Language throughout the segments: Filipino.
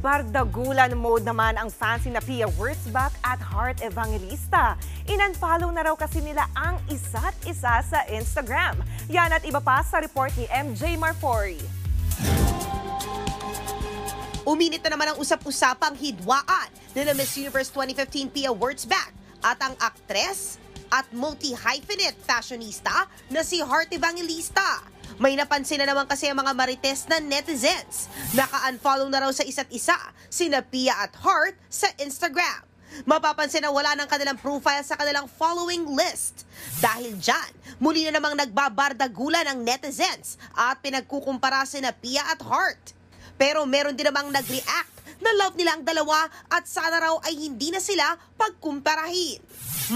Bardagulan mode naman ang fans ni Pia Wurtzbach at Heart Evangelista. In-unfollow na raw kasi nila ang isa't isa sa Instagram. Yan at iba pa sa report ni MJ Marfori. Uminit na naman ang usap-usapang hidwaan ni Miss Universe 2015 Pia Wurtzbach at ang aktres at multi-hyphenate fashionista na si Heart Evangelista. May napansin na naman kasi ang mga marites na netizens. Naka-unfollow na raw sa isa't isa sina Pia at Heart sa Instagram. Mapapansin na wala ng kanilang profile sa kanilang following list. Dahil dyan, muli na namang nagbabardagulan ang netizens at pinagkukumpara sina Pia at Heart. Pero meron din namang nag-react na love nila ang dalawa at sana raw ay hindi na sila pagkumparahin.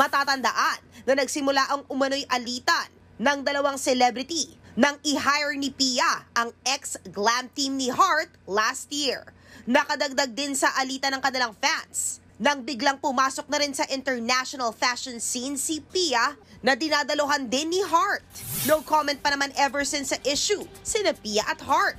Matatandaan na nagsimula ang umano'y alitan ng dalawang celebrity nang i-hire ni Pia ang ex-glam team ni Heart last year. Nakadagdag din sa alitan ng kanilang fans nang biglang pumasok na rin sa international fashion scene si Pia na dinadaluhan din ni Heart. No comment pa naman ever since sa issue sina Pia at Heart.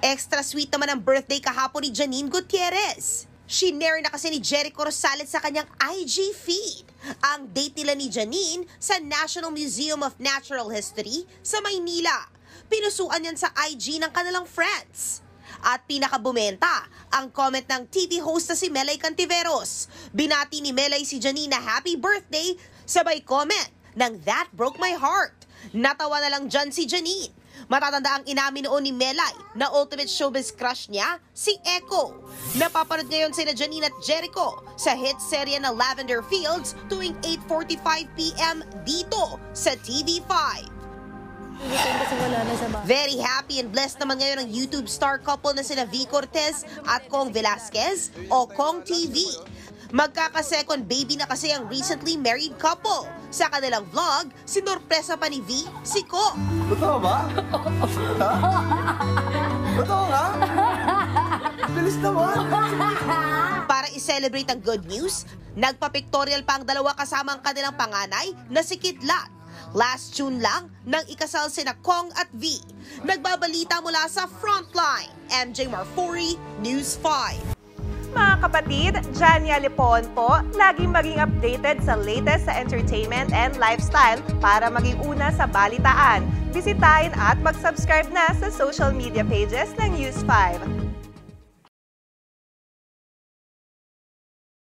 Extra sweet naman ang birthday kahapon ni Janine Gutierrez. Shinare na kasi ni Jericho Rosales sa kanyang IG feed ang date nila ni Janine sa National Museum of Natural History sa Maynila. Pinusuan yan sa IG ng kanilang friends. At pinakabumenta ang comment ng TV host na si Melay Cantiveros. Binati ni Melay si Janine na happy birthday, sabay comment ng "That broke my heart." Natawa na lang dyan si Janine. Matatanda ang inamin noon ni Melay na ultimate showbiz crush niya, si Echo. Napapanood ngayon sina Janine at Jericho sa hit serye na Lavender Fields tuwing 8:45 p.m. dito sa TV5. Very happy and blessed naman ngayon ang YouTube star couple na sina V. Cortez at Kong Velasquez o Kong TV. Magkaka-second baby na kasi ang recently married couple. Sa kanilang vlog, sinorpresa pa ni V si Ko. Totoo ba? Ha? Totoo nga? Bilis naman! Para i-celebrate ang good news, nagpa-pictorial pa ang dalawa kasama ang kanilang panganay na si Kitlat. Last June lang nang ikasal sina Kong at V. Nagbabalita mula sa Frontline. MJ Marfori, News 5. Mga kapatid, Jania Lipon po, laging maging updated sa latest sa entertainment and lifestyle para maging una sa balitaan. Bisitahin at mag-subscribe na sa social media pages ng News 5.